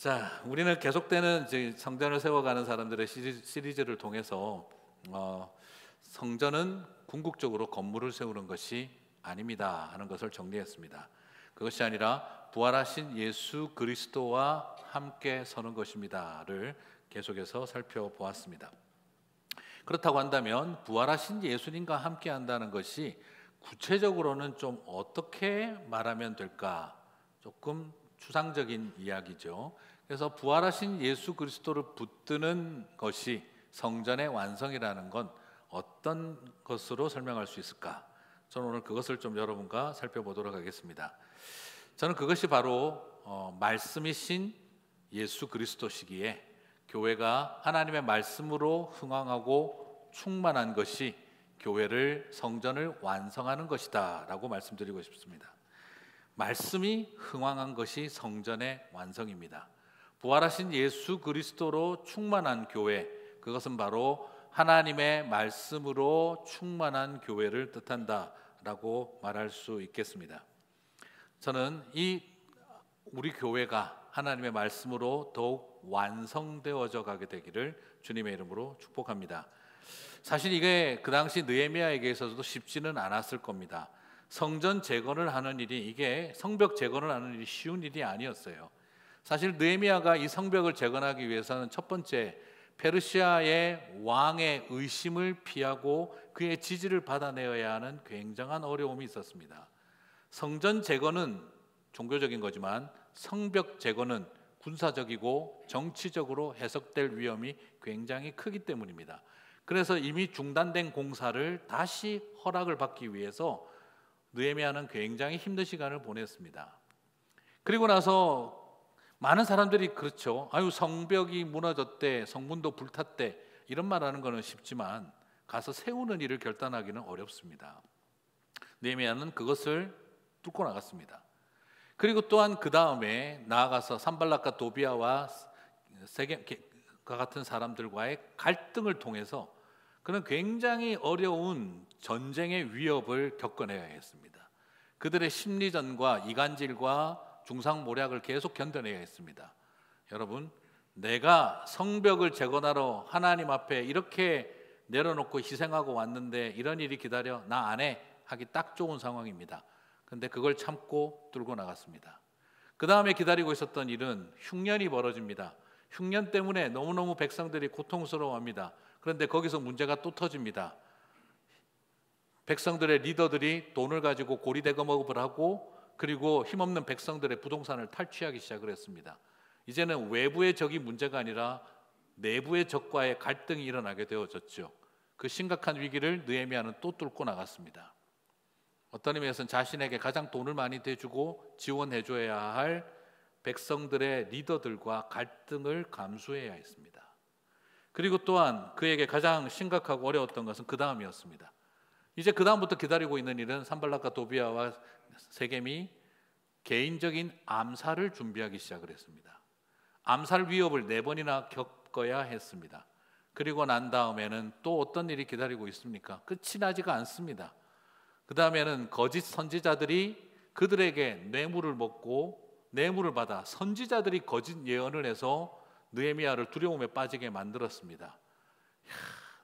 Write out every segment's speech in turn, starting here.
자, 우리는 계속되는 이제 성전을 세워가는 사람들의 시리즈를 통해서 성전은 궁극적으로 건물을 세우는 것이 아닙니다 하는 것을 정리했습니다. 그것이 아니라 부활하신 예수 그리스도와 함께 서는 것입니다를 계속해서 살펴보았습니다. 그렇다고 한다면 부활하신 예수님과 함께 한다는 것이 구체적으로는 좀 어떻게 말하면 될까? 조금 추상적인 이야기죠. 그래서 부활하신 예수 그리스도를 붙드는 것이 성전의 완성이라는 건 어떤 것으로 설명할 수 있을까? 저는 오늘 그것을 좀 여러분과 살펴보도록 하겠습니다. 저는 그것이 바로 말씀이신 예수 그리스도시기에 교회가 하나님의 말씀으로 흥왕하고 충만한 것이 교회를 성전을 완성하는 것이다 라고 말씀드리고 싶습니다. 말씀이 흥왕한 것이 성전의 완성입니다. 부활하신 예수 그리스도로 충만한 교회, 그것은 바로 하나님의 말씀으로 충만한 교회를 뜻한다 라고 말할 수 있겠습니다. 저는 우리 교회가 하나님의 말씀으로 더욱 완성되어져 가게 되기를 주님의 이름으로 축복합니다. 사실 이게 그 당시 느헤미야에게 있어서도 쉽지는 않았을 겁니다. 성전 재건을 하는 일이, 이게 성벽 재건을 하는 일이 쉬운 일이 아니었어요. 사실 느헤미야가 이 성벽을 재건하기 위해서는 첫 번째 페르시아의 왕의 의심을 피하고 그의 지지를 받아내어야 하는 굉장한 어려움이 있었습니다. 성전 재건은 종교적인 거지만 성벽 재건은 군사적이고 정치적으로 해석될 위험이 굉장히 크기 때문입니다. 그래서 이미 중단된 공사를 다시 허락을 받기 위해서 느헤미야는 굉장히 힘든 시간을 보냈습니다. 그리고 나서 많은 사람들이 그렇죠. 성벽이 무너졌대, 성문도 불탔대, 이런 말하는 거는 쉽지만 가서 세우는 일을 결단하기는 어렵습니다. 느헤미야는 그것을 뚫고 나갔습니다. 그리고 또한 그 다음에 나아가서 산발락과 도비아와 세겜과 같은 사람들과의 갈등을 통해서 그는 굉장히 어려운 전쟁의 위협을 겪어내야 했습니다. 그들의 심리전과 이간질과 중상모략을 계속 견뎌내야 했습니다. 여러분, 내가 성벽을 재건하러 하나님 앞에 이렇게 내려놓고 희생하고 왔는데 이런 일이 기다려? 나 안 해 하기 딱 좋은 상황입니다. 근데 그걸 참고 뚫고 나갔습니다. 그 다음에 기다리고 있었던 일은 흉년이 벌어집니다. 흉년 때문에 너무너무 백성들이 고통스러워합니다. 그런데 거기서 문제가 또 터집니다. 백성들의 리더들이 돈을 가지고 고리대금업을 하고 그리고 힘없는 백성들의 부동산을 탈취하기 시작을 했습니다. 이제는 외부의 적이 문제가 아니라 내부의 적과의 갈등이 일어나게 되어졌죠. 그 심각한 위기를 느헤미야는 또 뚫고 나갔습니다. 어떤 의미에서는 자신에게 가장 돈을 많이 대주고 지원해줘야 할 백성들의 리더들과 갈등을 감수해야 했습니다. 그리고 또한 그에게 가장 심각하고 어려웠던 것은 그 다음이었습니다. 이제 그 다음부터 기다리고 있는 일은 산발락과 도비아와 세겜이 개인적인 암살을 준비하기 시작을 했습니다. 암살 위협을 4번이나 겪어야 했습니다. 그리고 난 다음에는 또 어떤 일이 기다리고 있습니까? 끝이 나지가 않습니다. 그 다음에는 거짓 선지자들이 그들에게 뇌물을 먹고 뇌물을 받아 선지자들이 거짓 예언을 해서 느헤미야를 두려움에 빠지게 만들었습니다.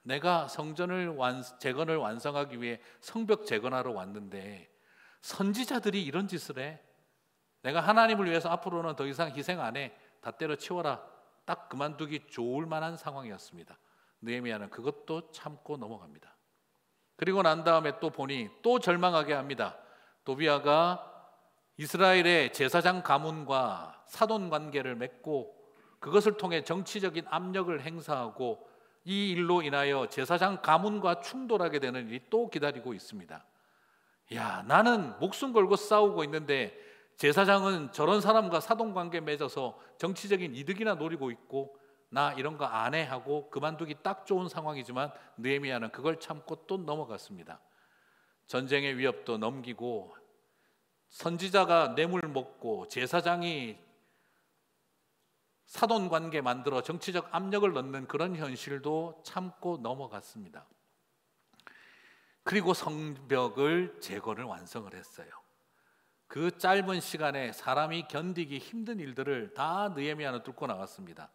내가 성전을 재건을 완성하기 위해 성벽 재건하러 왔는데 선지자들이 이런 짓을 해? 내가 하나님을 위해서 앞으로는 더 이상 희생 안 해. 다 때려치워라. 딱 그만두기 좋을 만한 상황이었습니다. 느헤미야는 그것도 참고 넘어갑니다. 그리고 난 다음에 또 보니 또 절망하게 합니다. 도비아가 이스라엘의 제사장 가문과 사돈 관계를 맺고 그것을 통해 정치적인 압력을 행사하고 이 일로 인하여 제사장 가문과 충돌하게 되는 일이 또 기다리고 있습니다. 나는 목숨 걸고 싸우고 있는데 제사장은 저런 사람과 사돈 관계 맺어서 정치적인 이득이나 노리고 있고 나 이런 거 안 해 하고 그만두기 딱 좋은 상황이지만 느헤미야는 그걸 참고 또 넘어갔습니다. 전쟁의 위협도 넘기고 선지자가 뇌물 먹고 제사장이 사돈 관계 만들어 정치적 압력을 넣는 그런 현실도 참고 넘어갔습니다. 그리고 성벽을 재건을 완성을 했어요. 그 짧은 시간에 사람이 견디기 힘든 일들을 다 느헤미야는 뚫고 나갔습니다.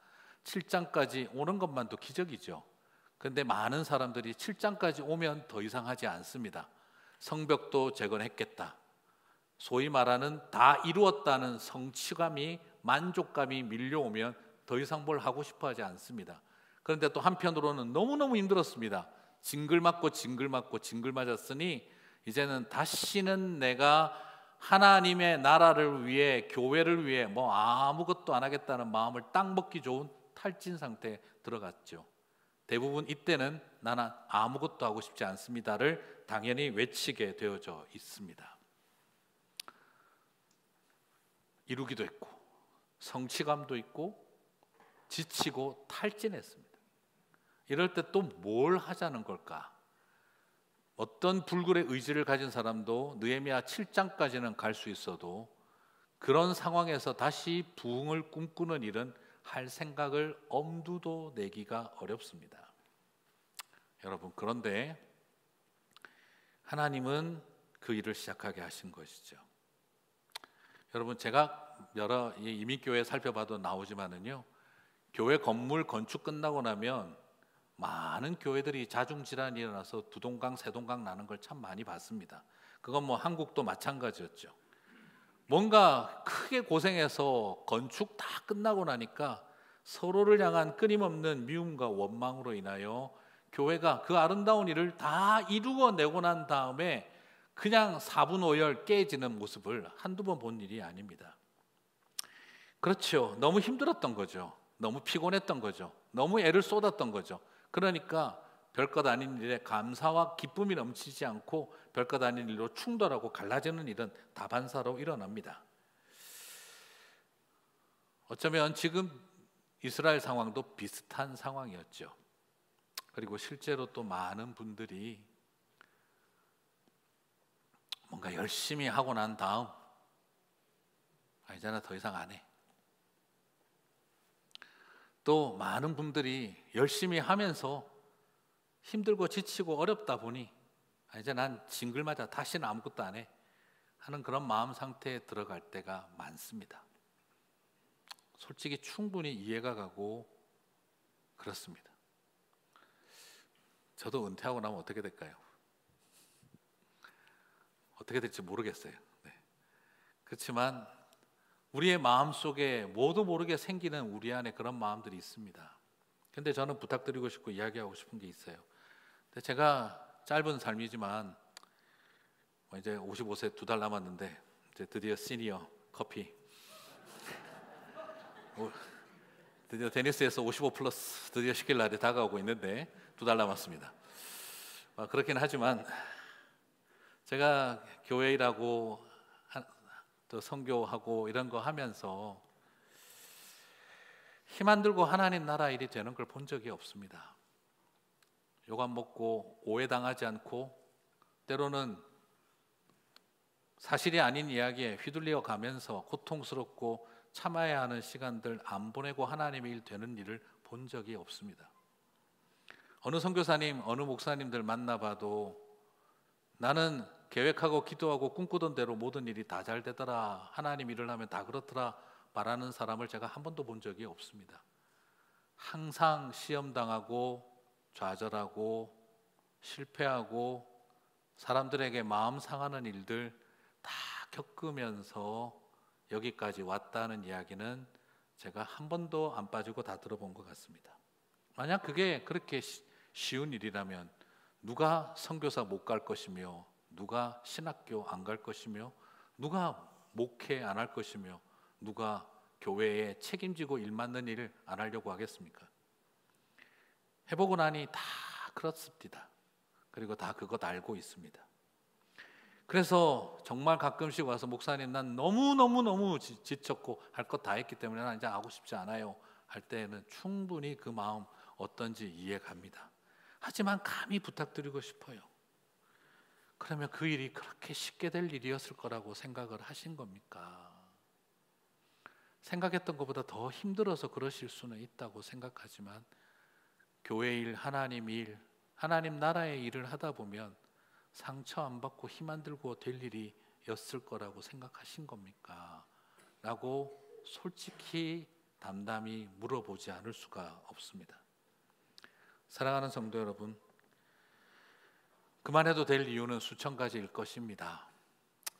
7장까지 오는 것만도 기적이죠. 그런데 많은 사람들이 7장까지 오면 더 이상 하지 않습니다. 성벽도 재건했겠다, 소위 말하는 다 이루었다는 성취감이, 만족감이 밀려오면 더 이상 뭘 하고 싶어 하지 않습니다. 그런데 또 한편으로는 너무너무 힘들었습니다. 징글맞고 징글맞고 징글맞았으니 이제는 다시는 내가 하나님의 나라를 위해, 교회를 위해 뭐 아무것도 안 하겠다는 마음을 딱 먹기 좋은 탈진 상태에 들어갔죠. 대부분 이때는 나는 아무것도 하고 싶지 않습니다를 당연히 외치게 되어져 있습니다. 이루기도 했고 성취감도 있고 지치고 탈진했습니다. 이럴 때 또 뭘 하자는 걸까? 어떤 불굴의 의지를 가진 사람도 느헤미야 7장까지는 갈 수 있어도 그런 상황에서 다시 부흥을 꿈꾸는 일은 할 생각을 엄두도 내기가 어렵습니다. 여러분, 그런데 하나님은 그 일을 시작하게 하신 것이죠. 여러분, 제가 여러 이민교회 살펴봐도 나오지만은요, 교회 건물 건축 끝나고 나면 많은 교회들이 자중질환이 일어나서 두동강, 세동강 나는 걸 참 많이 봤습니다. 그건 뭐 한국도 마찬가지였죠. 뭔가 크게 고생해서 건축 다 끝나고 나니까 서로를 향한 끊임없는 미움과 원망으로 인하여 교회가 그 아름다운 일을 다 이루어내고 난 다음에 그냥 사분오열 깨지는 모습을 한두 번 본 일이 아닙니다. 그렇죠. 너무 힘들었던 거죠. 너무 피곤했던 거죠. 너무 애를 쏟았던 거죠. 그러니까 별것 아닌 일에 감사와 기쁨이 넘치지 않고 별것 아닌 일로 충돌하고 갈라지는 일은 다반사로 일어납니다. 어쩌면 지금 이스라엘 상황도 비슷한 상황이었죠. 그리고 실제로 또 많은 분들이 뭔가 열심히 하고 난 다음 이제는 더 이상 안 해. 또 많은 분들이 열심히 하면서 힘들고 지치고 어렵다 보니 이제 난 징글맞아 다시는 아무것도 안 해 하는 그런 마음 상태에 들어갈 때가 많습니다. 솔직히 충분히 이해가 가고 그렇습니다. 저도 은퇴하고 나면 어떻게 될까요? 어떻게 될지 모르겠어요. 네. 그렇지만 우리의 마음속에 모두 모르게 생기는 우리 안에 그런 마음들이 있습니다. 근데 저는 부탁드리고 싶고 이야기하고 싶은 게 있어요. 근데 제가 짧은 삶이지만 이제 55세 2달 남았는데 이제 드디어 시니어 커피, 드디어 테니스에서 55 플러스 드디어 시킬 날이 다가오고 있는데 2달 남았습니다. 그렇긴 하지만 제가 교회 일하고 또 선교하고 이런 거 하면서 힘 안 들고 하나님 나라 일이 되는 걸 본 적이 없습니다. 욕 안 먹고 오해당하지 않고 때로는 사실이 아닌 이야기에 휘둘려 가면서 고통스럽고 참아야 하는 시간들 안 보내고 하나님의 일 되는 일을 본 적이 없습니다. 어느 선교사님, 어느 목사님들 만나봐도 나는 계획하고 기도하고 꿈꾸던 대로 모든 일이 다 잘 되더라, 하나님 일을 하면 다 그렇더라 말하는 사람을 제가 한 번도 본 적이 없습니다. 항상 시험당하고 좌절하고 실패하고 사람들에게 마음 상하는 일들 다 겪으면서 여기까지 왔다는 이야기는 제가 한 번도 안 빠지고 다 들어본 것 같습니다. 만약 그게 그렇게 쉬운 일이라면 누가 선교사 못 갈 것이며, 누가 신학교 안 갈 것이며, 누가 목회 안 할 것이며, 누가 교회에 책임지고 일 맡는 일을 안 하려고 하겠습니까? 해보고 나니 다 그렇습니다. 그리고 다 그것 알고 있습니다. 그래서 정말 가끔씩 와서 목사님 난 너무너무 지쳤고 할 것 다 했기 때문에 난 이제 하고 싶지 않아요 할 때에는 충분히 그 마음 어떤지 이해갑니다. 하지만 감히 부탁드리고 싶어요. 그러면 그 일이 그렇게 쉽게 될 일이었을 거라고 생각을 하신 겁니까? 생각했던 것보다 더 힘들어서 그러실 수는 있다고 생각하지만 교회 일, 하나님 일, 하나님 나라의 일을 하다 보면 상처 안 받고 힘 안 들고 될 일이 일이었을 거라고 생각하신 겁니까? 라고 솔직히 담담히 물어보지 않을 수가 없습니다. 사랑하는 성도 여러분, 그만해도 될 이유는 수천 가지일 것입니다.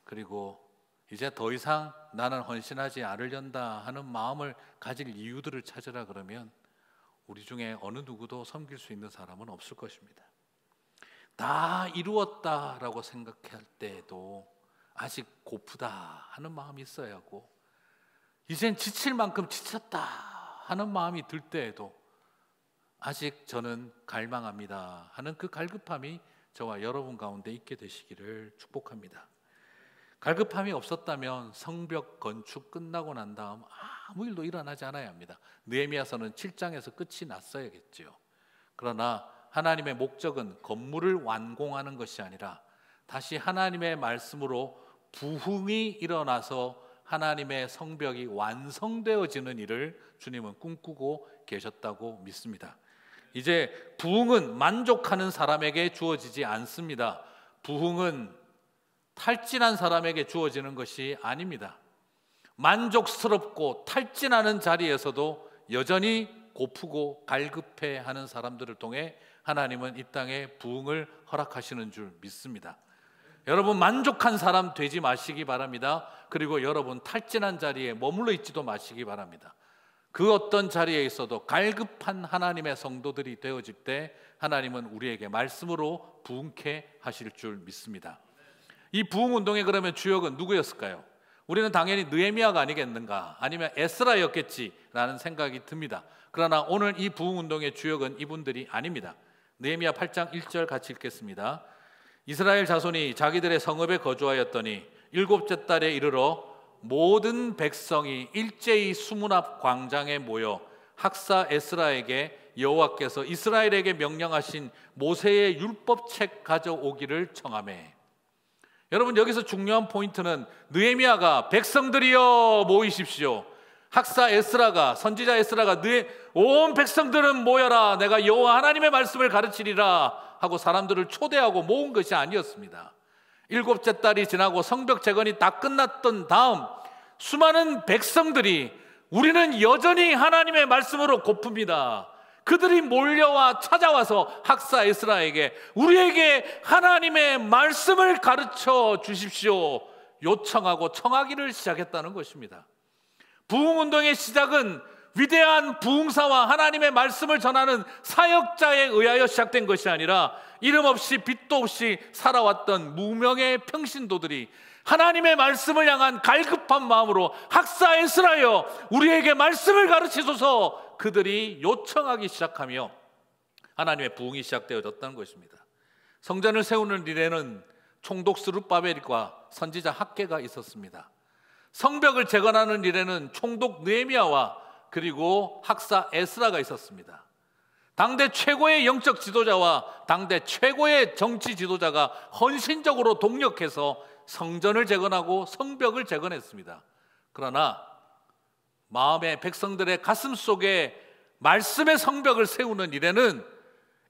그리고 이제 더 이상 나는 헌신하지 않으련다 하는 마음을 가질 이유들을 찾으라 그러면 우리 중에 어느 누구도 섬길 수 있는 사람은 없을 것입니다. 다 이루었다라고 생각할 때에도 아직 고프다 하는 마음이 있어야 하고, 이젠 지칠 만큼 지쳤다 하는 마음이 들 때에도 아직 저는 갈망합니다 하는 그 갈급함이 저와 여러분 가운데 있게 되시기를 축복합니다. 갈급함이 없었다면 성벽 건축 끝나고 난 다음 아무 일도 일어나지 않아야 합니다. 느헤미야서는 7장에서 끝이 났어야겠죠. 그러나 하나님의 목적은 건물을 완공하는 것이 아니라 다시 하나님의 말씀으로 부흥이 일어나서 하나님의 성벽이 완성되어지는 일을 주님은 꿈꾸고 계셨다고 믿습니다. 이제 부흥은 만족하는 사람에게 주어지지 않습니다. 부흥은 탈진한 사람에게 주어지는 것이 아닙니다. 만족스럽고 탈진하는 자리에서도 여전히 고프고 갈급해하는 사람들을 통해 하나님은 이 땅에 부흥을 허락하시는 줄 믿습니다. 여러분, 만족한 사람 되지 마시기 바랍니다. 그리고 여러분, 탈진한 자리에 머물러 있지도 마시기 바랍니다. 그 어떤 자리에 있어도 갈급한 하나님의 성도들이 되어질 때 하나님은 우리에게 말씀으로 부흥케 하실 줄 믿습니다. 이 부흥운동의 그러면 주역은 누구였을까요? 우리는 당연히 느헤미야가 아니겠는가, 아니면 에스라였겠지라는 생각이 듭니다. 그러나 오늘 이 부흥운동의 주역은 이분들이 아닙니다. 느헤미야 8장 1절 같이 읽겠습니다. 이스라엘 자손이 자기들의 성읍에 거주하였더니 일곱째 달에 이르러 모든 백성이 일제히 수문 앞 광장에 모여 학사 에스라에게 여호와께서 이스라엘에게 명령하신 모세의 율법책 가져오기를 청하매. 여러분, 여기서 중요한 포인트는 느헤미야가 백성들이여 모이십시오, 학사 에스라가, 선지자 에스라가 온 백성들은 모여라, 내가 여호와 하나님의 말씀을 가르치리라 하고 사람들을 초대하고 모은 것이 아니었습니다. 일곱째 달이 지나고 성벽 재건이 다 끝났던 다음 수많은 백성들이 우리는 여전히 하나님의 말씀으로 고픕니다. 그들이 몰려와 찾아와서 학사 에스라에게 우리에게 하나님의 말씀을 가르쳐 주십시오 요청하고 청하기를 시작했다는 것입니다. 부흥운동의 시작은 위대한 부흥사와 하나님의 말씀을 전하는 사역자에 의하여 시작된 것이 아니라 이름 없이 빛도 없이 살아왔던 무명의 평신도들이 하나님의 말씀을 향한 갈급한 마음으로 학사 에스라여 우리에게 말씀을 가르치소서 그들이 요청하기 시작하며 하나님의 부흥이 시작되어졌다는 것입니다. 성전을 세우는 일에는 총독 스룹바벨과 선지자 학개가 있었습니다. 성벽을 재건하는 일에는 총독 느헤미야와 그리고 학사 에스라가 있었습니다. 당대 최고의 영적 지도자와 당대 최고의 정치 지도자가 헌신적으로 동력해서 성전을 재건하고 성벽을 재건했습니다. 그러나 마음의 백성들의 가슴 속에 말씀의 성벽을 세우는 일에는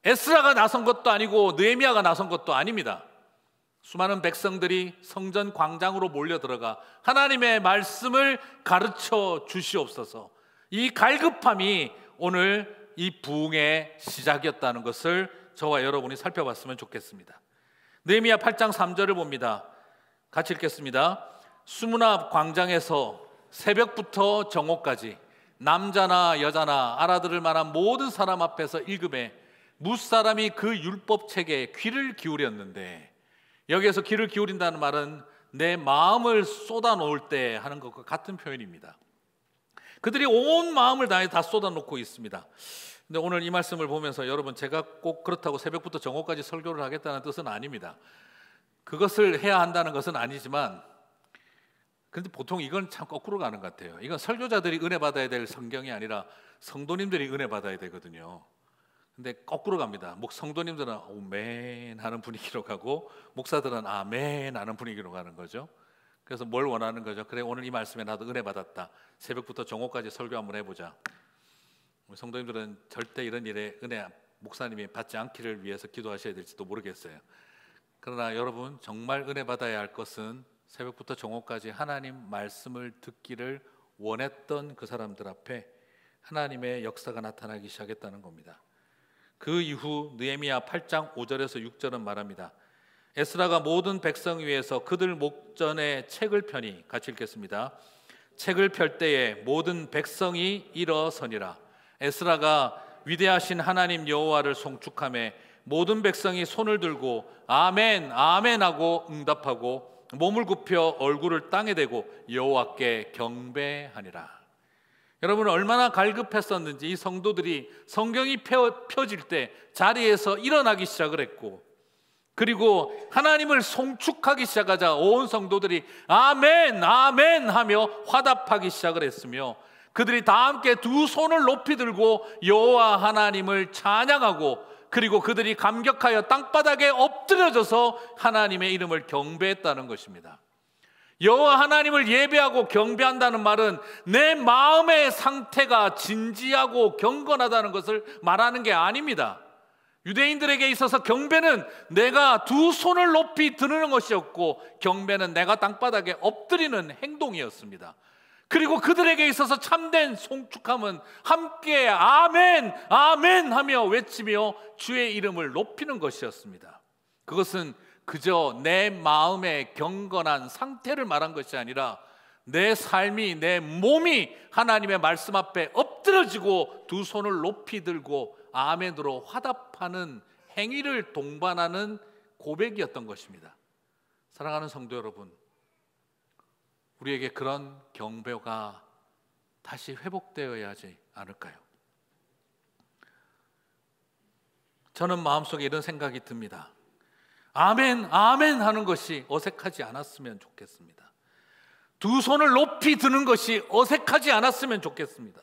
에스라가 나선 것도 아니고 느헤미야가 나선 것도 아닙니다. 수많은 백성들이 성전 광장으로 몰려들어가 하나님의 말씀을 가르쳐 주시옵소서, 이 갈급함이 오늘 이 부흥의 시작이었다는 것을 저와 여러분이 살펴봤으면 좋겠습니다. 느헤미야 8장 3절을 봅니다. 같이 읽겠습니다. 수문 앞 광장에서 새벽부터 정오까지 남자나 여자나 알아들을 만한 모든 사람 앞에서 읽음에 무사람이 그 율법책에 귀를 기울였는데, 여기에서 귀를 기울인다는 말은 내 마음을 쏟아놓을 때 하는 것과 같은 표현입니다. 그들이 온 마음을 다해 다 쏟아놓고 있습니다. 근데 오늘 이 말씀을 보면서 여러분, 제가 꼭 그렇다고 새벽부터 정오까지 설교를 하겠다는 뜻은 아닙니다. 그것을 해야 한다는 것은 아니지만, 그런데 보통 이건 참 거꾸로 가는 것 같아요. 이건 설교자들이 은혜 받아야 될 성경이 아니라 성도님들이 은혜 받아야 되거든요. 근데 거꾸로 갑니다. 성도님들은 오멘 하는 분위기로 가고 목사들은 아멘 하는 분위기로 가는 거죠. 그래서 뭘 원하는 거죠? 그래, 오늘 이 말씀에 나도 은혜 받았다, 새벽부터 정오까지 설교 한번 해보자. 성도님들은 절대 이런 일에 은혜 목사님이 받지 않기를 위해서 기도하셔야 될지도 모르겠어요. 그러나 여러분, 정말 은혜 받아야 할 것은 새벽부터 정오까지 하나님 말씀을 듣기를 원했던 그 사람들 앞에 하나님의 역사가 나타나기 시작했다는 겁니다. 그 이후 느헤미야 8장 5절에서 6절은 말합니다. 에스라가 모든 백성 위에서 그들 목전에 책을 펴니, 같이 읽겠습니다. 책을 펼 때에 모든 백성이 일어서니라. 에스라가 위대하신 하나님 여호와를 송축하며 모든 백성이 손을 들고 아멘 아멘 하고 응답하고 몸을 굽혀 얼굴을 땅에 대고 여호와께 경배하니라. 여러분, 얼마나 갈급했었는지 이 성도들이 성경이 펴질 때 자리에서 일어나기 시작을 했고, 그리고 하나님을 송축하기 시작하자 온 성도들이 아멘 아멘 하며 화답하기 시작을 했으며, 그들이 다 함께 두 손을 높이 들고 여호와 하나님을 찬양하고, 그리고 그들이 감격하여 땅바닥에 엎드려져서 하나님의 이름을 경배했다는 것입니다. 여호와 하나님을 예배하고 경배한다는 말은 내 마음의 상태가 진지하고 경건하다는 것을 말하는 게 아닙니다. 유대인들에게 있어서 경배는 내가 두 손을 높이 드는 것이었고, 경배는 내가 땅바닥에 엎드리는 행동이었습니다. 그리고 그들에게 있어서 참된 송축함은 함께 아멘 아멘 하며 외치며 주의 이름을 높이는 것이었습니다. 그것은 그저 내 마음의 경건한 상태를 말한 것이 아니라 내 삶이, 내 몸이 하나님의 말씀 앞에 엎드러지고 두 손을 높이 들고 아멘으로 화답하는 행위를 동반하는 고백이었던 것입니다. 사랑하는 성도 여러분, 우리에게 그런 경배가 다시 회복되어야 하지 않을까요? 저는 마음속에 이런 생각이 듭니다. 아멘 아멘 하는 것이 어색하지 않았으면 좋겠습니다. 두 손을 높이 드는 것이 어색하지 않았으면 좋겠습니다.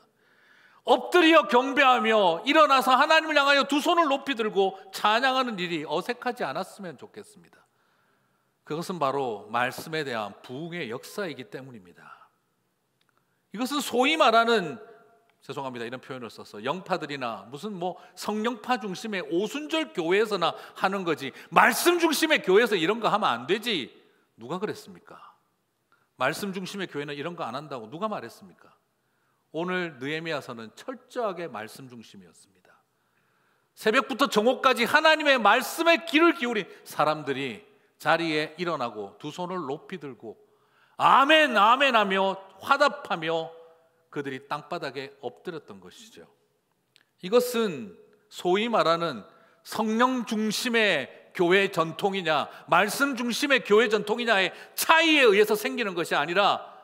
엎드려 경배하며 일어나서 하나님을 향하여 두 손을 높이 들고 찬양하는 일이 어색하지 않았으면 좋겠습니다. 그것은 바로 말씀에 대한 부흥의 역사이기 때문입니다. 이것은 소위 말하는, 죄송합니다, 이런 표현을 써서 영파들이나 무슨 성령파 중심의 오순절 교회에서나 하는 거지, 말씀 중심의 교회에서 이런 거 하면 안 되지, 누가 그랬습니까? 말씀 중심의 교회는 이런 거 안 한다고 누가 말했습니까? 오늘 느헤미야서는 철저하게 말씀 중심이었습니다. 새벽부터 정오까지 하나님의 말씀에 귀를 기울인 사람들이 자리에 일어나고 두 손을 높이 들고 아멘 아멘 하며 화답하며 그들이 땅바닥에 엎드렸던 것이죠. 이것은 소위 말하는 성령 중심의 교회 전통이냐 말씀 중심의 교회 전통이냐의 차이에 의해서 생기는 것이 아니라,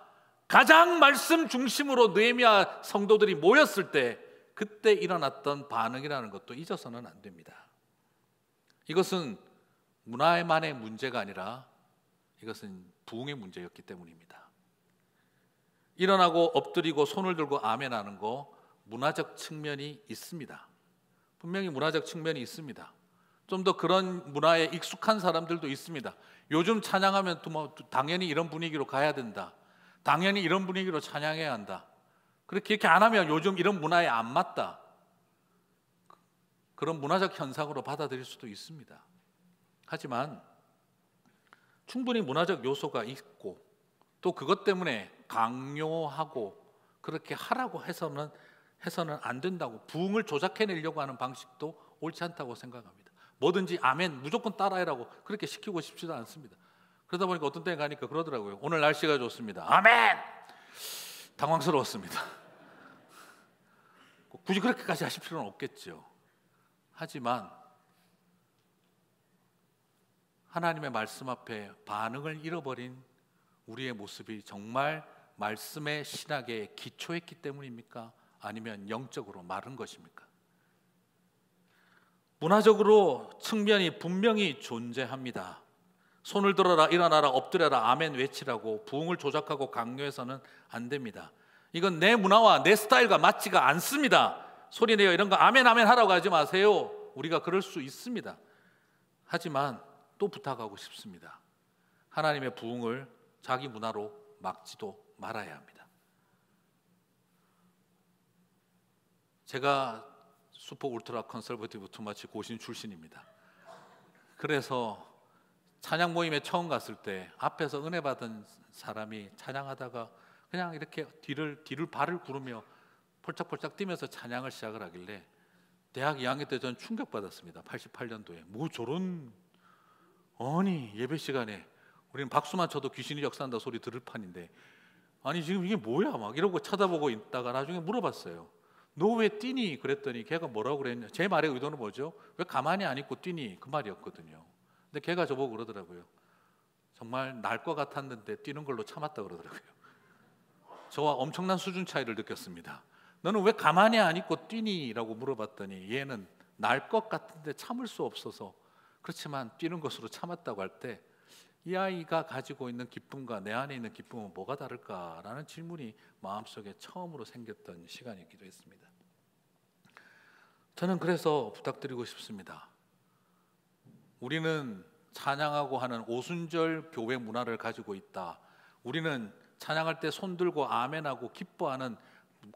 가장 말씀 중심으로 느헤미야 성도들이 모였을 때 그때 일어났던 반응이라는 것도 잊어서는 안 됩니다. 이것은 문화만의 문제가 아니라 이것은 부흥의 문제였기 때문입니다. 일어나고 엎드리고 손을 들고 아멘 하는 거 문화적 측면이 있습니다. 분명히 문화적 측면이 있습니다. 좀 더 그런 문화에 익숙한 사람들도 있습니다. 요즘 찬양하면 또 당연히 이런 분위기로 가야 된다, 당연히 이런 분위기로 찬양해야 한다, 그렇게 안 하면 요즘 이런 문화에 안 맞다, 그런 문화적 현상으로 받아들일 수도 있습니다. 하지만 충분히 문화적 요소가 있고, 또 그것 때문에 강요하고 그렇게 하라고 해서는 안 된다고, 부흥을 조작해내려고 하는 방식도 옳지 않다고 생각합니다. 뭐든지 아멘 무조건 따라해라고 그렇게 시키고 싶지도 않습니다. 그러다 보니까 어떤 때 가니까 그러더라고요. 오늘 날씨가 좋습니다, 아멘! 당황스러웠습니다. 굳이 그렇게까지 하실 필요는 없겠죠. 하지만 하나님의 말씀 앞에 반응을 잃어버린 우리의 모습이 정말 말씀의 신학에 기초했기 때문입니까? 아니면 영적으로 마른 것입니까? 문화적으로 측면이 분명히 존재합니다. 손을 들어라, 일어나라, 엎드려라, 아멘 외치라고 부흥을 조작하고 강요해서는 안 됩니다. 이건 내 문화와 내 스타일과 맞지가 않습니다. 소리내어 이런 거 아멘 아멘 하라고 하지 마세요. 우리가 그럴 수 있습니다. 하지만 또 부탁하고 싶습니다. 하나님의 부흥을 자기 문화로 막지도 말아야 합니다. 제가 슈퍼 울트라 컨설버티브 투마치 고신 출신입니다. 그래서 찬양 모임에 처음 갔을 때 앞에서 은혜 받은 사람이 찬양하다가 그냥 이렇게 뒤를 발을 구르며 폴짝폴짝 뛰면서 찬양을 시작을 하길래 대학 2학년 때 저는 충격받았습니다. 88년도에 뭐 저런, 아니 예배 시간에 우리는 박수만 쳐도 귀신이 역사한다 소리 들을 판인데 아니 지금 이게 뭐야 막 이러고 쳐다보고 있다가 나중에 물어봤어요. 너 왜 뛰니? 그랬더니 걔가 뭐라고 그랬냐, 제 말의 의도는 뭐죠? 왜 가만히 안 있고 뛰니? 그 말이었거든요. 근데 걔가 저보고 그러더라고요. 정말 날 것 같았는데 뛰는 걸로 참았다 그러더라고요. 저와 엄청난 수준 차이를 느꼈습니다. 너는 왜 가만히 안 있고 뛰니? 라고 물어봤더니 얘는 날 것 같은데 참을 수 없어서 그렇지만 뛰는 것으로 참았다고 할 때 이 아이가 가지고 있는 기쁨과 내 안에 있는 기쁨은 뭐가 다를까라는 질문이 마음속에 처음으로 생겼던 시간이기도 했습니다. 저는 그래서 부탁드리고 싶습니다. 우리는 찬양하고 하는 오순절 교회 문화를 가지고 있다. 우리는 찬양할 때 손 들고 아멘하고 기뻐하는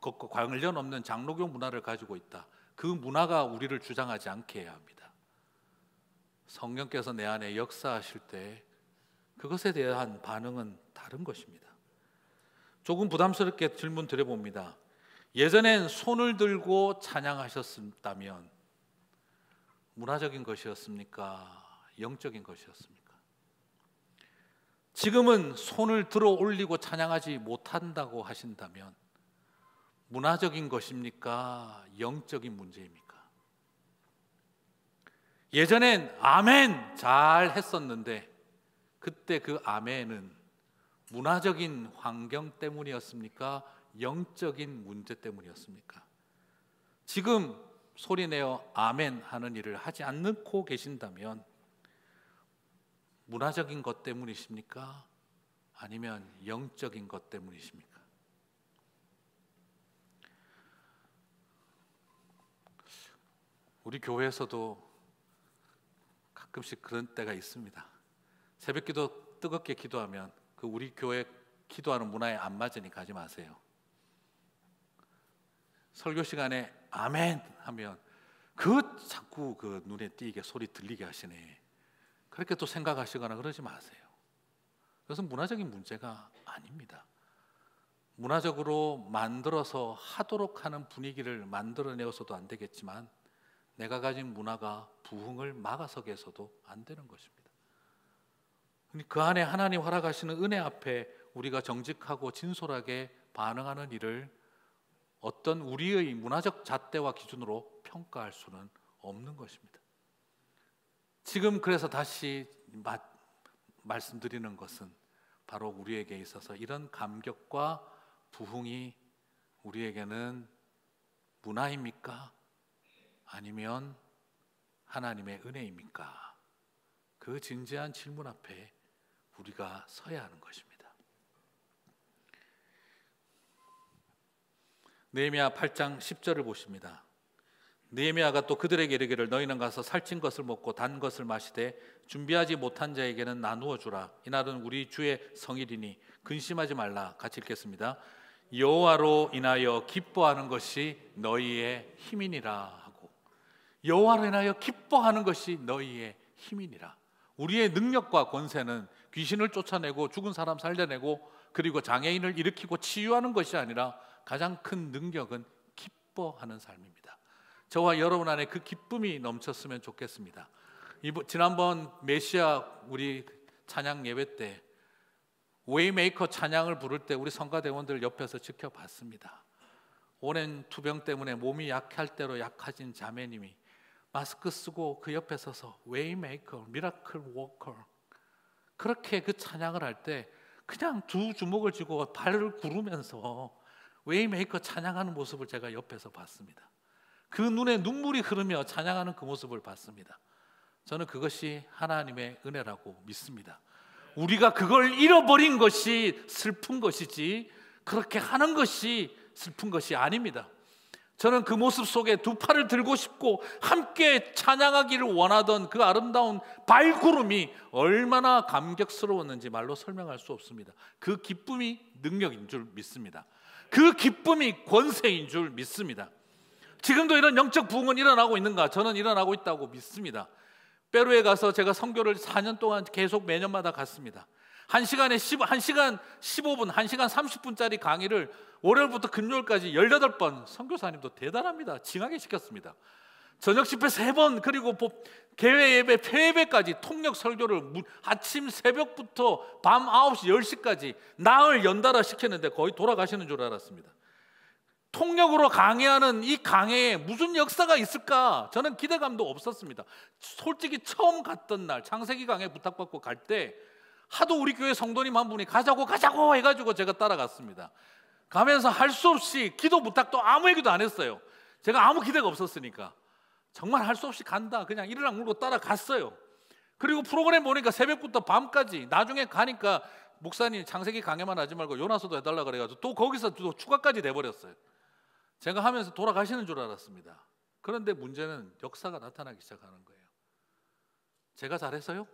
것과 관련 없는 장로교 문화를 가지고 있다. 그 문화가 우리를 주장하지 않게 해야 합니다. 성령께서 내 안에 역사하실 때 그것에 대한 반응은 다른 것입니다. 조금 부담스럽게 질문 드려봅니다. 예전엔 손을 들고 찬양하셨다면 문화적인 것이었습니까? 영적인 것이었습니까? 지금은 손을 들어 올리고 찬양하지 못한다고 하신다면 문화적인 것입니까? 영적인 문제입니까? 예전엔 아멘 잘 했었는데 그때 그 아멘은 문화적인 환경 때문이었습니까? 영적인 문제 때문이었습니까? 지금 소리내어 아멘 하는 일을 하지 않고 계신다면 문화적인 것 때문이십니까? 아니면 영적인 것 때문이십니까? 우리 교회에서도 가끔씩 그런 때가 있습니다. 새벽기도 뜨겁게 기도하면 그 우리 교회 기도하는 문화에 안 맞으니 가지 마세요. 설교 시간에 아멘 하면 자꾸 그 눈에 띄게 소리 들리게 하시네. 그렇게 또 생각하시거나 그러지 마세요. 그것은 문화적인 문제가 아닙니다. 문화적으로 만들어서 하도록 하는 분위기를 만들어내어서도 안 되겠지만 내가 가진 문화가 부흥을 막아서게 해서도 안 되는 것입니다. 그 안에 하나님 허락하시는 은혜 앞에 우리가 정직하고 진솔하게 반응하는 일을 어떤 우리의 문화적 잣대와 기준으로 평가할 수는 없는 것입니다. 지금 그래서 다시 말씀드리는 것은 바로 우리에게 있어서 이런 감격과 부흥이 우리에게는 문화입니까? 아니면 하나님의 은혜입니까? 그 진지한 질문 앞에 우리가 서야 하는 것입니다. 느헤미야 8장 10절을 보십니다. 느헤미야가 또 그들에게 이르기를 너희는 가서 살찐 것을 먹고 단 것을 마시되 준비하지 못한 자에게는 나누어 주라. 이날은 우리 주의 성일이니 근심하지 말라. 같이 읽겠습니다. 여호와로 인하여 기뻐하는 것이 너희의 힘이니라 하고, 여호와로 인하여 기뻐하는 것이 너희의 힘이니라. 우리의 능력과 권세는 귀신을 쫓아내고 죽은 사람 살려내고 그리고 장애인을 일으키고 치유하는 것이 아니라 가장 큰 능력은 기뻐하는 삶입니다. 저와 여러분 안에 그 기쁨이 넘쳤으면 좋겠습니다. 지난번 메시아 우리 찬양 예배 때 웨이메이커 찬양을 부를 때 우리 성가대원들 옆에서 지켜봤습니다. 오랜 투병 때문에 몸이 약할 대로 약해진 자매님이 마스크 쓰고 그 옆에 서서 웨이메이커, 미라클 워커 그렇게 그 찬양을 할 때 그냥 두 주먹을 쥐고 발을 구르면서 웨이메이커 찬양하는 모습을 제가 옆에서 봤습니다. 그 눈에 눈물이 흐르며 찬양하는 그 모습을 봤습니다. 저는 그것이 하나님의 은혜라고 믿습니다. 우리가 그걸 잃어버린 것이 슬픈 것이지 그렇게 하는 것이 슬픈 것이 아닙니다. 저는 그 모습 속에 두 팔을 들고 싶고 함께 찬양하기를 원하던 그 아름다운 발구름이 얼마나 감격스러웠는지 말로 설명할 수 없습니다. 그 기쁨이 능력인 줄 믿습니다. 그 기쁨이 권세인 줄 믿습니다. 지금도 이런 영적 부흥은 일어나고 있는가? 저는 일어나고 있다고 믿습니다. 페루에 가서 제가 선교를 4년 동안 계속 매년마다 갔습니다. 1시간 15분, 1시간 30분짜리 강의를 월요일부터 금요일까지 18번, 선교사님도 대단합니다. 징하게 시켰습니다. 저녁 집회 3번, 그리고 개회 예배, 폐예배까지 통역 설교를 아침 새벽부터 밤 9시, 10시까지 나흘 연달아 시켰는데 거의 돌아가시는 줄 알았습니다. 통역으로 강의하는 이 강의에 무슨 역사가 있을까? 저는 기대감도 없었습니다. 솔직히 처음 갔던 날 창세기 강의 부탁받고 갈 때 하도 우리 교회 성도님 한 분이 가자고 해가지고 제가 따라갔습니다. 가면서 할 수 없이 기도 부탁도 아무 얘기도 안 했어요. 제가 아무 기대가 없었으니까 정말 할 수 없이 간다, 그냥 이를 악물고 따라갔어요. 그리고 프로그램 보니까 새벽부터 밤까지, 나중에 가니까 목사님 창세기 강의만 하지 말고 요나서도 해달라 그래가지고 또 거기서 또 추가까지 돼버렸어요. 제가 하면서 돌아가시는 줄 알았습니다. 그런데 문제는 역사가 나타나기 시작하는 거예요. 제가 잘했어요?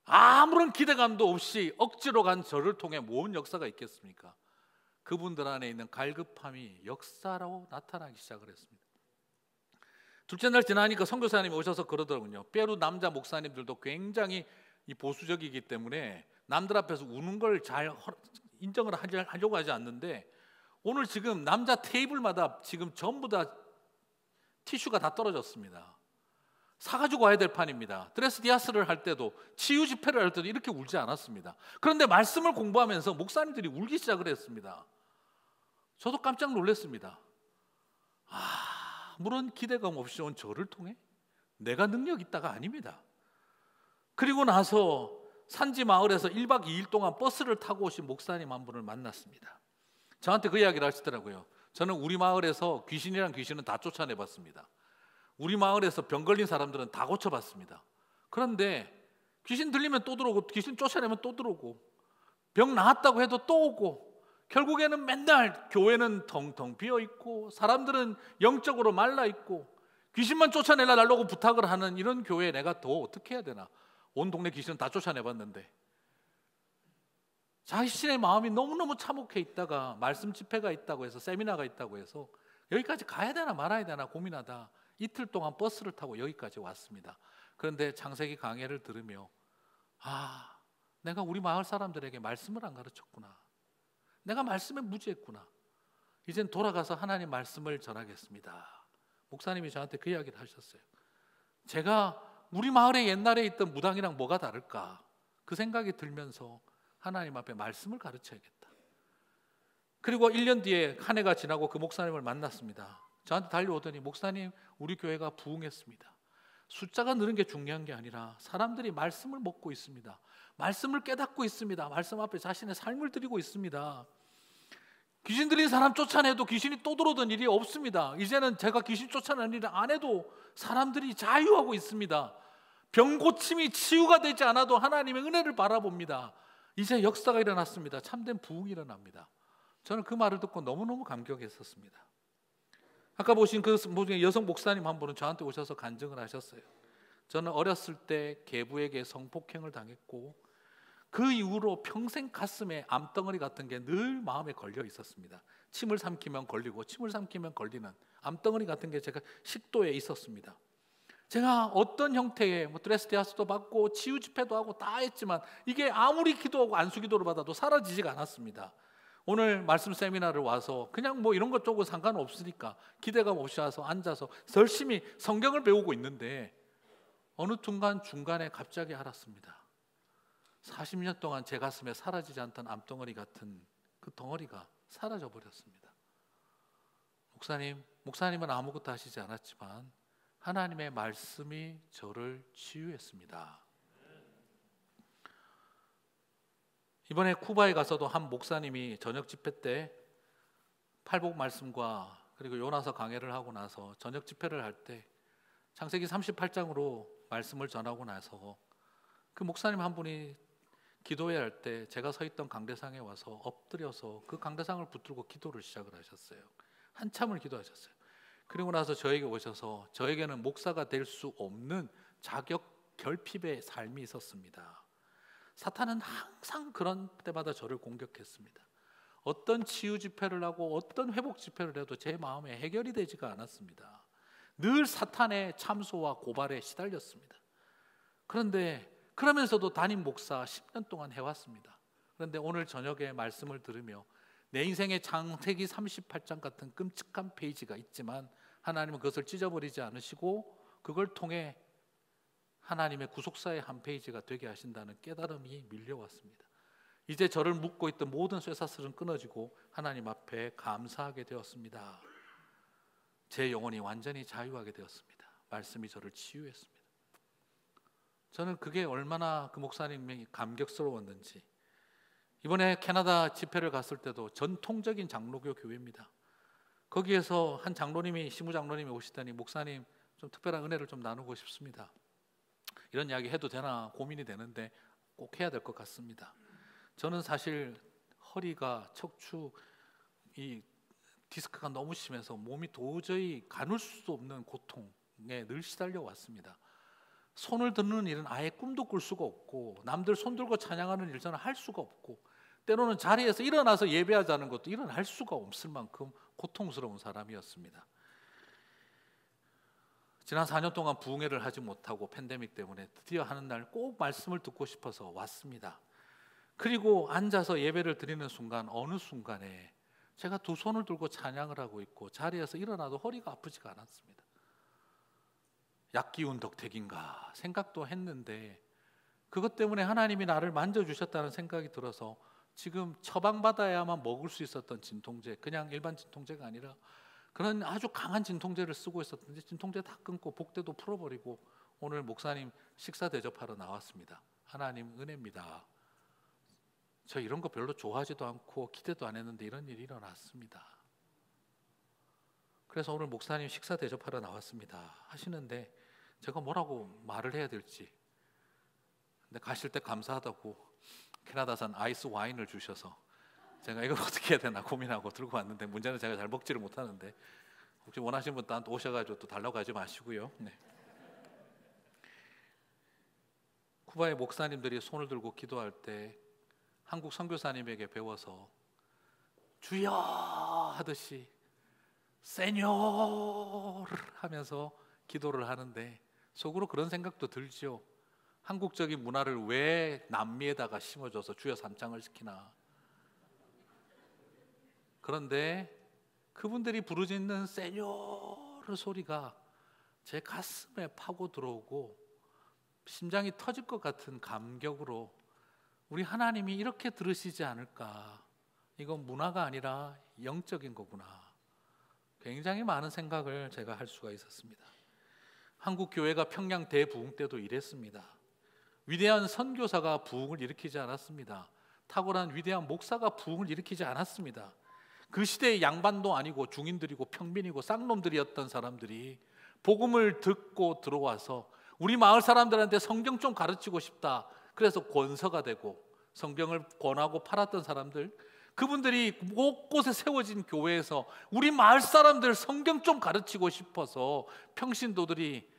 아무런 기대감도 없이 억지로 간 저를 통해 뭔 역사가 있겠습니까? 그분들 안에 있는 갈급함이 역사로 나타나기 시작을 했습니다. 둘째 날 지나니까 선교사님이 오셔서 그러더군요. 페루 남자 목사님들도 굉장히 보수적이기 때문에 남들 앞에서 우는 걸 잘 인정을 하려고 하지 않는데, 오늘 지금 남자 테이블마다 지금 전부 다 티슈가 다 떨어졌습니다. 사가지고 와야 될 판입니다. 드레스 디아스를 할 때도, 치유 집회를 할 때도 이렇게 울지 않았습니다. 그런데 말씀을 공부하면서 목사님들이 울기 시작을 했습니다. 저도 깜짝 놀랐습니다. 아무런 기대감 없이 온 저를 통해 내가 능력 있다가 아닙니다. 그리고 나서 산지 마을에서 1박 2일 동안 버스를 타고 오신 목사님 한 분을 만났습니다. 저한테 그 이야기를 하시더라고요. 저는 우리 마을에서 귀신이란 귀신은 다 쫓아내봤습니다. 우리 마을에서 병 걸린 사람들은 다 고쳐봤습니다. 그런데 귀신 들리면 또 들어오고, 귀신 쫓아내면 또 들어오고, 병 나았다고 해도 또 오고, 결국에는 맨날 교회는 텅텅 비어있고 사람들은 영적으로 말라있고, 귀신만 쫓아내려고 부탁을 하는 이런 교회에 내가 더 어떻게 해야 되나. 온 동네 귀신은 다 쫓아내봤는데, 자신의 마음이 너무너무 참혹해 있다가 말씀 집회가 있다고 해서, 세미나가 있다고 해서 여기까지 가야 되나 말아야 되나 고민하다 이틀 동안 버스를 타고 여기까지 왔습니다. 그런데 창세기 강해를 들으며 내가 우리 마을 사람들에게 말씀을 안 가르쳤구나, 내가 말씀에 무지했구나, 이젠 돌아가서 하나님 말씀을 전하겠습니다. 목사님이 저한테 그 이야기를 하셨어요. 제가 우리 마을에 옛날에 있던 무당이랑 뭐가 다를까, 그 생각이 들면서 하나님 앞에 말씀을 가르쳐야겠다. 그리고 1년 뒤에 한 해가 지나고 그 목사님을 만났습니다. 저한테 달려오더니, 목사님, 우리 교회가 부흥했습니다. 숫자가 늘은 게 중요한 게 아니라 사람들이 말씀을 먹고 있습니다. 말씀을 깨닫고 있습니다. 말씀 앞에 자신의 삶을 드리고 있습니다. 귀신 들린 사람 쫓아내도 귀신이 또 들어오던 일이 없습니다. 이제는 제가 귀신 쫓아내는 일을 안 해도 사람들이 자유하고 있습니다. 병 고침이 치유가 되지 않아도 하나님의 은혜를 바라봅니다. 이제 역사가 일어났습니다. 참된 부흥이 일어납니다. 저는 그 말을 듣고 너무너무 감격했었습니다. 아까 보신 그 여성 목사님 한 분은 저한테 오셔서 간증을 하셨어요. 저는 어렸을 때 계부에게 성폭행을 당했고 그 이후로 평생 가슴에 암덩어리 같은 게 늘 마음에 걸려 있었습니다. 침을 삼키면 걸리고 침을 삼키면 걸리는 암덩어리 같은 게 제가 식도에 있었습니다. 제가 어떤 형태의 드레스 디아스도 받고 치유 집회도 하고 다 했지만 이게 아무리 기도하고 안수 기도를 받아도 사라지지가 않았습니다. 오늘 말씀 세미나를 와서 그냥 이런 것 저것 상관없으니까 기대감 없이 와서 앉아서 열심히 성경을 배우고 있는데 어느 순간 중간에 갑자기 알았습니다. 40년 동안 제 가슴에 사라지지 않던 암덩어리 같은 그 덩어리가 사라져 버렸습니다. 목사님은 아무것도 하시지 않았지만 하나님의 말씀이 저를 치유했습니다. 이번에 쿠바에 가서도 한 목사님이 저녁 집회 때 팔복 말씀과 그리고 요나서 강해를 하고 나서 저녁 집회를 할 때 창세기 38장으로 말씀을 전하고 나서 그 목사님 한 분이 기도회를 할 때 제가 서 있던 강대상에 와서 엎드려서 그 강대상을 붙들고 기도를 시작을 하셨어요. 한참을 기도하셨어요. 그리고 나서 저에게 오셔서 저에게는 목사가 될 수 없는 자격 결핍의 삶이 있었습니다. 사탄은 항상 그런 때마다 저를 공격했습니다. 어떤 치유 집회를 하고 어떤 회복 집회를 해도 제 마음에 해결이 되지가 않았습니다. 늘 사탄의 참소와 고발에 시달렸습니다. 그런데 그러면서도 담임 목사 10년 동안 해왔습니다. 그런데 오늘 저녁에 말씀을 들으며 내 인생의 창세기 38장 같은 끔찍한 페이지가 있지만 하나님은 그것을 찢어버리지 않으시고 그걸 통해 하나님의 구속사의 한 페이지가 되게 하신다는 깨달음이 밀려왔습니다. 이제 저를 묶고 있던 모든 쇠사슬은 끊어지고 하나님 앞에 감사하게 되었습니다. 제 영혼이 완전히 자유하게 되었습니다. 말씀이 저를 치유했습니다. 저는 그게 얼마나 그 목사님이 감격스러웠는지. 이번에 캐나다 집회를 갔을 때도 전통적인 장로교 교회입니다. 거기에서 한 장로님이, 시무장로님이 오시더니 목사님 좀 특별한 은혜를 좀 나누고 싶습니다. 이런 이야기 해도 되나 고민이 되는데 꼭 해야 될 것 같습니다. 저는 사실 허리가, 척추, 이 디스크가 너무 심해서 몸이 도저히 가눌 수 없는 고통에 늘 시달려 왔습니다. 손을 드는 일은 아예 꿈도 꿀 수가 없고 남들 손 들고 찬양하는 일 저는 할 수가 없고 때로는 자리에서 일어나서 예배하자는 것도 일어날 수가 없을 만큼 고통스러운 사람이었습니다. 지난 4년 동안 부흥회를 하지 못하고 팬데믹 때문에 드디어 하는 날 꼭 말씀을 듣고 싶어서 왔습니다. 그리고 앉아서 예배를 드리는 순간, 어느 순간에 제가 두 손을 들고 찬양을 하고 있고 자리에서 일어나도 허리가 아프지가 않았습니다. 약기운 덕택인가 생각도 했는데 그것 때문에 하나님이 나를 만져주셨다는 생각이 들어서 지금 처방받아야만 먹을 수 있었던 진통제, 그냥 일반 진통제가 아니라 그런 아주 강한 진통제를 쓰고 있었는데 진통제 다 끊고 복대도 풀어버리고 오늘 목사님 식사 대접하러 나왔습니다. 하나님 은혜입니다. 저 이런 거 별로 좋아하지도 않고 기대도 안 했는데 이런 일이 일어났습니다. 그래서 오늘 목사님 식사 대접하러 나왔습니다 하시는데 제가 뭐라고 말을 해야 될지, 근데 가실 때 감사하다고 캐나다산 아이스 와인을 주셔서 제가 이걸 어떻게 해야 되나 고민하고 들고 왔는데 문제는 제가 잘 먹지를 못하는데 혹시 원하시는 분 또 오셔가지고 또 달라고 하지 마시고요. 네. 쿠바의 목사님들이 손을 들고 기도할 때 한국 선교사님에게 배워서 주여 하듯이 세뇨를 하면서 기도를 하는데 속으로 그런 생각도 들죠. 한국적인 문화를 왜 남미에다가 심어줘서 주여 삼창을 시키나. 그런데 그분들이 부르짖는 세뇨르 소리가 제 가슴에 파고 들어오고 심장이 터질 것 같은 감격으로 우리 하나님이 이렇게 들으시지 않을까, 이건 문화가 아니라 영적인 거구나, 굉장히 많은 생각을 제가 할 수가 있었습니다. 한국 교회가 평양 대부흥 때도 이랬습니다. 위대한 선교사가 부흥을 일으키지 않았습니다. 탁월한 위대한 목사가 부흥을 일으키지 않았습니다. 그 시대의 양반도 아니고 중인들이고 평민이고 쌍놈들이었던 사람들이 복음을 듣고 들어와서 우리 마을 사람들한테 성경 좀 가르치고 싶다, 그래서 권서가 되고 성경을 권하고 팔았던 사람들, 그분들이 곳곳에 세워진 교회에서 우리 마을 사람들 성경 좀 가르치고 싶어서 평신도들이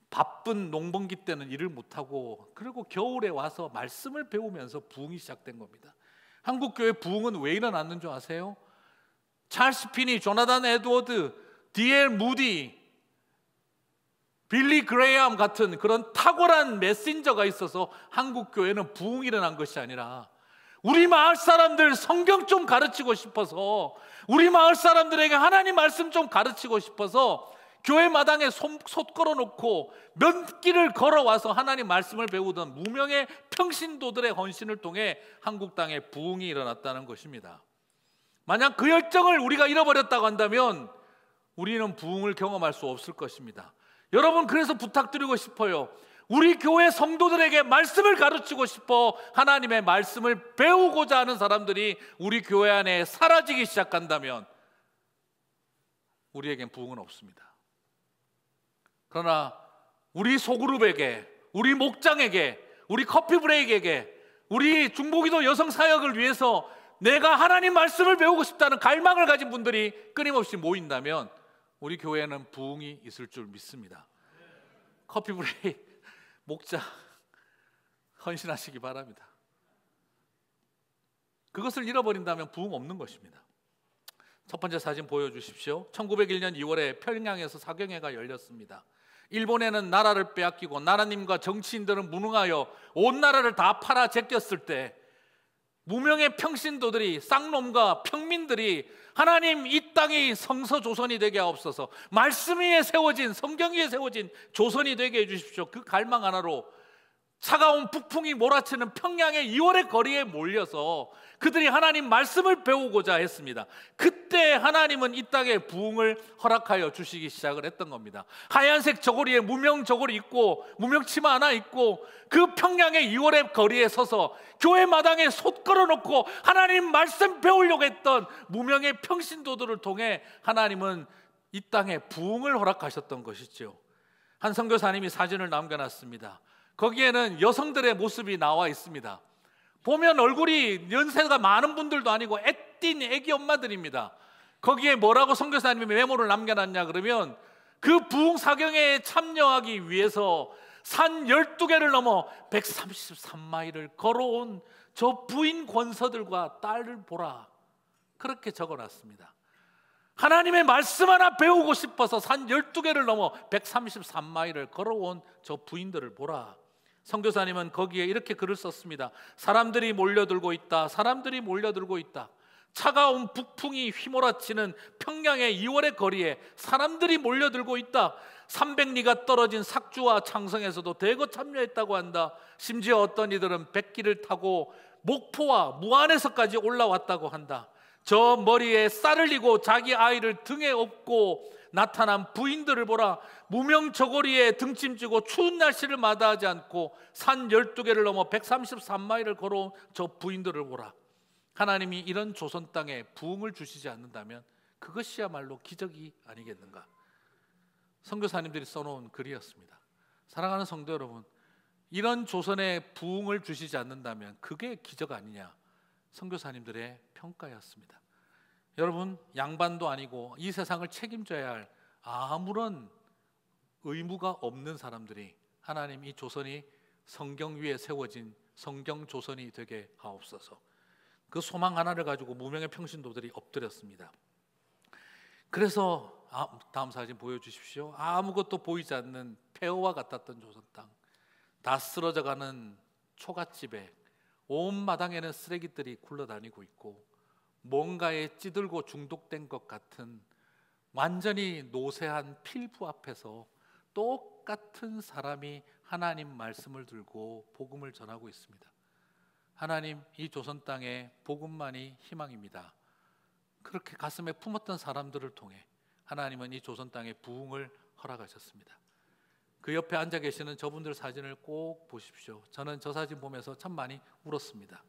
바쁜 농번기 때는 일을 못하고 그리고 겨울에 와서 말씀을 배우면서 부흥이 시작된 겁니다. 한국교회 부흥은 왜 일어났는 줄 아세요? 찰스 피니, 조나단 에드워드, D.L. 무디, 빌리 그레이엄 같은 그런 탁월한 메신저가 있어서 한국교회는 부흥이 일어난 것이 아니라 우리 마을 사람들 성경 좀 가르치고 싶어서, 우리 마을 사람들에게 하나님 말씀 좀 가르치고 싶어서 교회 마당에 솥 걸어놓고 몇 길을 걸어와서 하나님 말씀을 배우던 무명의 평신도들의 헌신을 통해 한국 땅에 부흥이 일어났다는 것입니다. 만약 그 열정을 우리가 잃어버렸다고 한다면 우리는 부흥을 경험할 수 없을 것입니다. 여러분, 그래서 부탁드리고 싶어요. 우리 교회 성도들에게 말씀을 가르치고 싶어 하나님의 말씀을 배우고자 하는 사람들이 우리 교회 안에 사라지기 시작한다면 우리에겐 부흥은 없습니다. 그러나 우리 소그룹에게, 우리 목장에게, 우리 커피 브레이크에게, 우리 중보기도 여성 사역을 위해서 내가 하나님 말씀을 배우고 싶다는 갈망을 가진 분들이 끊임없이 모인다면 우리 교회에는 부흥이 있을 줄 믿습니다. 커피 브레이크 목장 헌신하시기 바랍니다. 그것을 잃어버린다면 부흥 없는 것입니다. 첫 번째 사진 보여주십시오. 1901년 2월에 평양에서 사경회가 열렸습니다. 일본에는 나라를 빼앗기고 나라님과 정치인들은 무능하여 온 나라를 다 팔아 제꼈을 때 무명의 평신도들이, 쌍놈과 평민들이 하나님, 이 땅이 성서조선이 되게 하옵소서, 말씀 위에 세워진, 성경 위에 세워진 조선이 되게 해주십시오. 그 갈망 하나로 차가운 북풍이 몰아치는 평양의 2월의 거리에 몰려서 그들이 하나님 말씀을 배우고자 했습니다. 그때 하나님은 이 땅에 부흥을 허락하여 주시기 시작을 했던 겁니다. 하얀색 저고리에 무명 저고리 입고 무명 치마 하나 입고 그 평양의 2월의 거리에 서서 교회 마당에 솥 걸어놓고 하나님 말씀 배우려고 했던 무명의 평신도들을 통해 하나님은 이 땅에 부흥을 허락하셨던 것이죠. 한 선교사님이 사진을 남겨놨습니다. 거기에는 여성들의 모습이 나와 있습니다. 보면 얼굴이 연세가 많은 분들도 아니고 애띤 애기 엄마들입니다. 거기에 뭐라고 선교사님이 메모를 남겨놨냐 그러면 그 부흥 사경회에 참여하기 위해서 산 12개를 넘어 133마일을 걸어온 저 부인 권서들과 딸을 보라, 그렇게 적어놨습니다. 하나님의 말씀 하나 배우고 싶어서 산 12개를 넘어 133마일을 걸어온 저 부인들을 보라. 선교사님은 거기에 이렇게 글을 썼습니다. 사람들이 몰려들고 있다. 사람들이 몰려들고 있다. 차가운 북풍이 휘몰아치는 평양의 2월의 거리에 사람들이 몰려들고 있다. 300리가 떨어진 삭주와 창성에서도 대거 참여했다고 한다. 심지어 어떤 이들은 백기를 타고 목포와 무안에서까지 올라왔다고 한다. 저 머리에 쌀을 이고 자기 아이를 등에 업고 나타난 부인들을 보라. 무명 저고리에 등짐지고 추운 날씨를 마다하지 않고 산 12개를 넘어 133마일을 걸어온 저 부인들을 보라. 하나님이 이런 조선 땅에 부흥을 주시지 않는다면 그것이야말로 기적이 아니겠는가. 선교사님들이 써놓은 글이었습니다. 사랑하는 성도 여러분, 이런 조선에 부흥을 주시지 않는다면 그게 기적 아니냐, 선교사님들의 평가였습니다. 여러분, 양반도 아니고 이 세상을 책임져야 할 아무런 의무가 없는 사람들이 하나님 이 조선이 성경 위에 세워진 성경 조선이 되게 하옵소서. 그 소망 하나를 가지고 무명의 평신도들이 엎드렸습니다. 그래서 다음 사진 보여주십시오. 아무것도 보이지 않는 폐허와 같았던 조선 땅, 다 쓰러져가는 초가집에 온 마당에는 쓰레기들이 굴러다니고 있고 뭔가에 찌들고 중독된 것 같은 완전히 노쇠한 필부 앞에서 똑같은 사람이 하나님 말씀을 들고 복음을 전하고 있습니다. 하나님, 이 조선 땅에 복음만이 희망입니다. 그렇게 가슴에 품었던 사람들을 통해 하나님은 이 조선 땅에 부흥을 허락하셨습니다. 그 옆에 앉아 계시는 저분들 사진을 꼭 보십시오. 저는 저 사진 보면서 참 많이 울었습니다.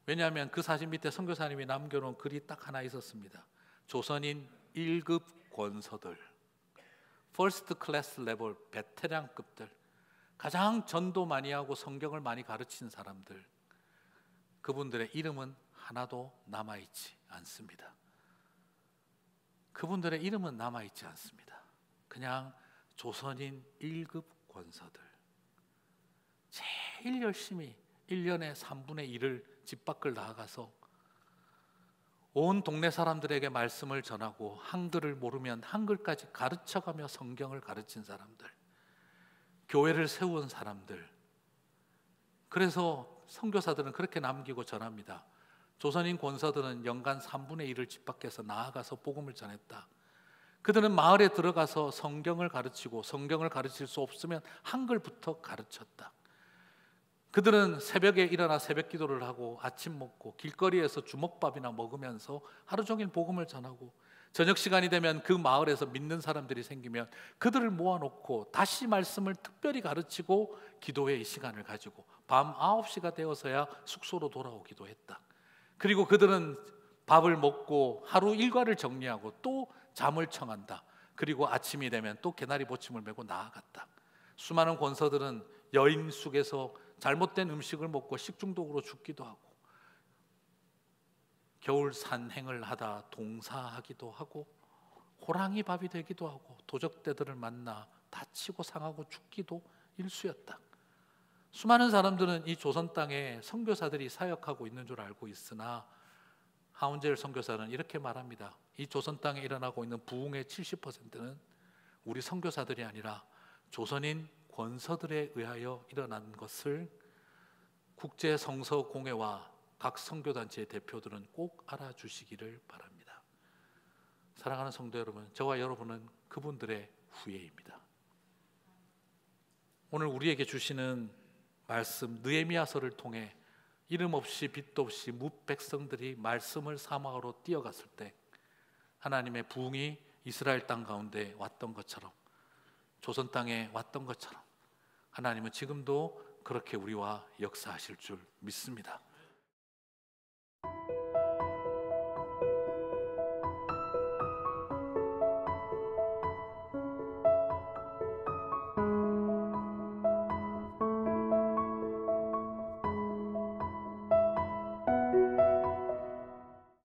왜냐하면 그 사진 밑에 선교사님이 남겨놓은 글이 딱 하나 있었습니다. 조선인 1급 권서들, 퍼스트 클래스 레벨 베테랑급들, 가장 전도 많이 하고 성경을 많이 가르친 사람들, 그분들의 이름은 하나도 남아있지 않습니다. 그분들의 이름은 남아있지 않습니다. 그냥 조선인 1급 권서들, 제일 열심히 1년에 3분의 1을 집 밖을 나가서 온 동네 사람들에게 말씀을 전하고 한글을 모르면 한글까지 가르쳐가며 성경을 가르친 사람들, 교회를 세운 사람들. 그래서 선교사들은 그렇게 남기고 전합니다. 조선인 권서들은 연간 3분의 1을 집 밖에서 나아가서 복음을 전했다. 그들은 마을에 들어가서 성경을 가르치고 성경을 가르칠 수 없으면 한글부터 가르쳤다. 그들은 새벽에 일어나 새벽 기도를 하고 아침 먹고 길거리에서 주먹밥이나 먹으면서 하루 종일 복음을 전하고 저녁 시간이 되면 그 마을에서 믿는 사람들이 생기면 그들을 모아놓고 다시 말씀을 특별히 가르치고 기도회의 시간을 가지고 밤 9시가 되어서야 숙소로 돌아오기도 했다. 그리고 그들은 밥을 먹고 하루 일과를 정리하고 또 잠을 청한다. 그리고 아침이 되면 또 개나리 보침을 메고 나아갔다. 수많은 권서들은 여인 숲에서 잘못된 음식을 먹고 식중독으로 죽기도 하고 겨울 산행을 하다 동사하기도 하고 호랑이 밥이 되기도 하고 도적대들을 만나 다치고 상하고 죽기도 일쑤였다. 수많은 사람들은 이 조선 땅에 선교사들이 사역하고 있는 줄 알고 있으나 하운젤 선교사는 이렇게 말합니다. 이 조선 땅에 일어나고 있는 부흥의 70%는 우리 선교사들이 아니라 조선인 권서들에 의하여 일어난 것을 국제 성서 공회와 각 선교단체의 대표들은 꼭 알아주시기를 바랍니다. 사랑하는 성도 여러분, 저와 여러분은 그분들의 후예입니다. 오늘 우리에게 주시는 말씀 느헤미야서를 통해 이름 없이 빛도 없이 뭇백성들이 말씀을 사모하러 뛰어갔을 때 하나님의 부흥이 이스라엘 땅 가운데 왔던 것처럼, 조선 땅에 왔던 것처럼 하나님은 지금도 그렇게 우리와 역사하실 줄 믿습니다.